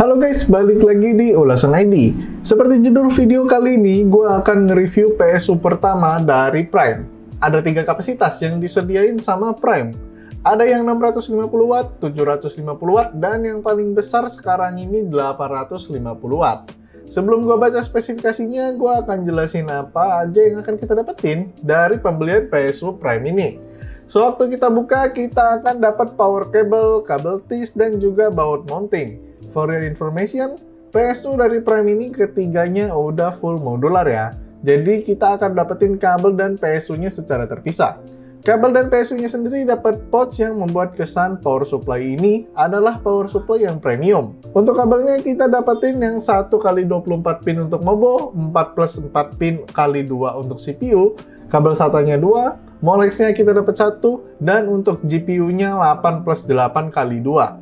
Halo guys, balik lagi di Ulasan ID. Seperti judul video kali ini, gue akan nge-review PSU pertama dari Prime. Ada 3 kapasitas yang disediain sama Prime. Ada yang 650 Watt, 750 Watt, dan yang paling besar sekarang ini 850 Watt. Sebelum gue baca spesifikasinya, gue akan jelasin apa aja yang akan kita dapetin dari pembelian PSU Prime ini. Sewaktu kita buka, kita akan dapat power cable, kabel TIS, dan juga baut mounting. For your information, PSU dari Prime ini ketiganya udah full modular ya. Jadi kita akan dapetin kabel dan PSU-nya secara terpisah. Kabel dan PSU-nya sendiri dapat pouch yang membuat kesan power supply ini adalah power supply yang premium. Untuk kabelnya kita dapetin yang 1x24 pin untuk MOBO, 4+4 pin x 2 untuk CPU, kabel SATA-nya 2, Molex-nya kita dapat 1, dan untuk GPU-nya 8+8 x 2.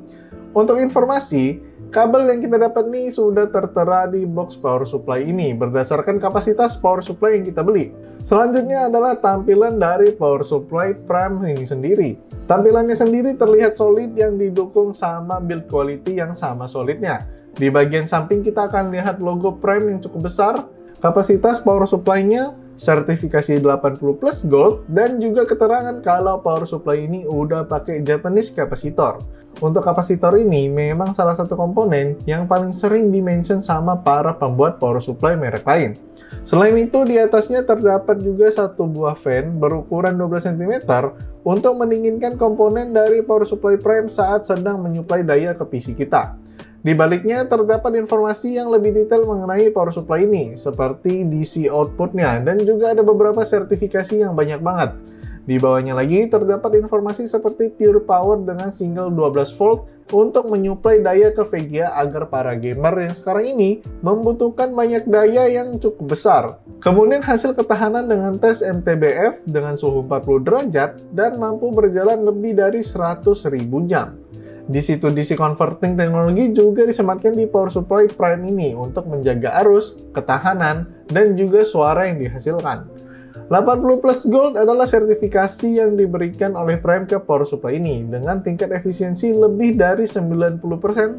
Untuk informasi, kabel yang kita dapat nih sudah tertera di box power supply ini berdasarkan kapasitas power supply yang kita beli. Selanjutnya adalah tampilan dari power supply Prime ini sendiri. Tampilannya sendiri terlihat solid yang didukung sama build quality yang sama solidnya. Di bagian samping kita akan lihat logo Prime yang cukup besar, kapasitas power supply-nya, sertifikasi 80 plus gold, dan juga keterangan kalau power supply ini udah pakai Japanese capacitor. Untuk kapasitor ini memang salah satu komponen yang paling sering dimention sama para pembuat power supply merek lain. Selain itu, di atasnya terdapat juga satu buah fan berukuran 12 cm untuk mendinginkan komponen dari power supply Prime saat sedang menyuplai daya ke PC kita. Di baliknya terdapat informasi yang lebih detail mengenai power supply ini, seperti DC outputnya, dan juga ada beberapa sertifikasi yang banyak banget. Di bawahnya lagi terdapat informasi seperti pure power dengan single 12 volt untuk menyuplai daya ke VGA agar para gamer yang sekarang ini membutuhkan banyak daya yang cukup besar. Kemudian hasil ketahanan dengan tes MTBF dengan suhu 40 derajat dan mampu berjalan lebih dari 100.000 jam. DC-to-DC converting teknologi juga disematkan di power supply Prime ini untuk menjaga arus, ketahanan, dan juga suara yang dihasilkan. 80 plus gold adalah sertifikasi yang diberikan oleh Prime ke power supply ini dengan tingkat efisiensi lebih dari 90%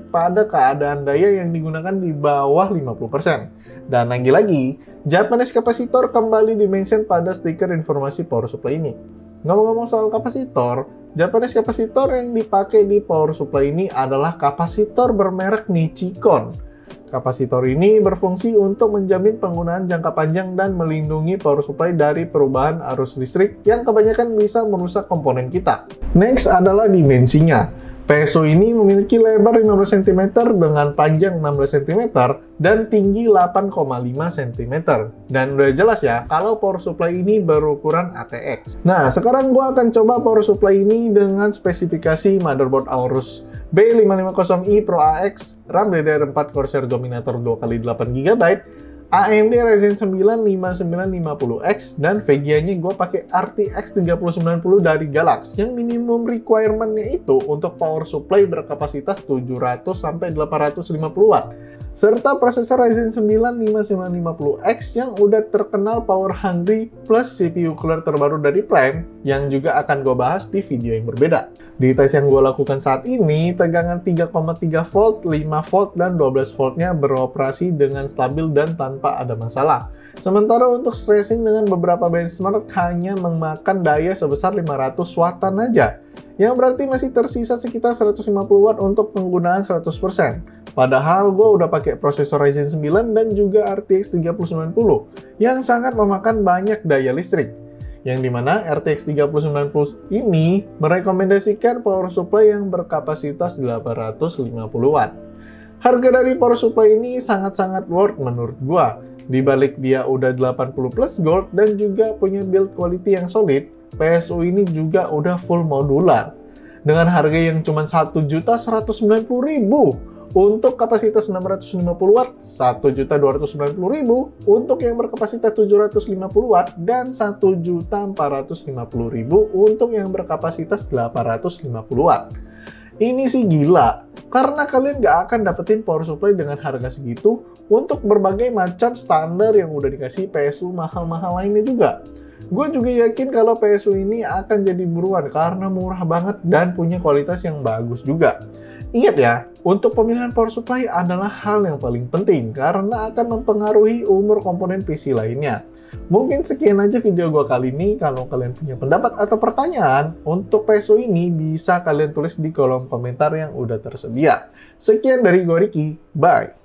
pada keadaan daya yang digunakan di bawah 50%. Dan lagi-lagi, Japanese capacitor kembali dimention pada stiker informasi power supply ini. Ngomong-ngomong soal kapasitor, Japanese capacitor yang dipakai di power supply ini adalah kapasitor bermerek Nichicon. Kapasitor ini berfungsi untuk menjamin penggunaan jangka panjang dan melindungi power supply dari perubahan arus listrik yang kebanyakan bisa merusak komponen kita. Next adalah dimensinya. PSU ini memiliki lebar 15 cm dengan panjang 16 cm dan tinggi 8,5 cm. Dan udah jelas ya kalau power supply ini berukuran ATX. Nah, sekarang gua akan coba power supply ini dengan spesifikasi motherboard Aorus B550i Pro AX, RAM DDR4 Corsair Dominator 2x8GB, AMD Ryzen 9 5950X, dan VGA-nya gue pakai RTX 3090 dari Galax yang minimum requirement-nya itu untuk power supply berkapasitas 700-850 Watt serta prosesor Ryzen 9 5950X yang udah terkenal power hungry plus CPU cooler terbaru dari Prime yang juga akan gue bahas di video yang berbeda. Di tes yang gue lakukan saat ini, tegangan 3,3 volt, 5 volt, dan 12 voltnya beroperasi dengan stabil dan tanpa ada masalah. Sementara untuk stressing dengan beberapa benchmark hanya memakan daya sebesar 500 wattan aja, yang berarti masih tersisa sekitar 150 watt untuk penggunaan 100%. Padahal gue udah pakai prosesor Ryzen 9 dan juga RTX 3090 yang sangat memakan banyak daya listrik. Yang dimana RTX 3090 ini merekomendasikan power supply yang berkapasitas 850 watt. Harga dari power supply ini sangat-sangat worth menurut gua. Di balik dia udah 80 plus gold dan juga punya build quality yang solid, PSU ini juga udah full modular. Dengan harga yang cuma 1.190.000 untuk kapasitas 650 watt, 1.290.000 untuk yang berkapasitas 750 watt, dan 1.450.000 untuk yang berkapasitas 850 watt. Ini sih gila, karena kalian nggak akan dapetin power supply dengan harga segitu untuk berbagai macam standar yang udah dikasih PSU mahal-mahal lainnya juga. Gue juga yakin kalau PSU ini akan jadi buruan karena murah banget dan punya kualitas yang bagus juga. Ingat ya, untuk pemilihan power supply adalah hal yang paling penting karena akan mempengaruhi umur komponen PC lainnya. Mungkin sekian aja video gue kali ini. Kalau kalian punya pendapat atau pertanyaan untuk PSU ini, bisa kalian tulis di kolom komentar yang udah tersedia. Sekian dari gue, Ricky. Bye!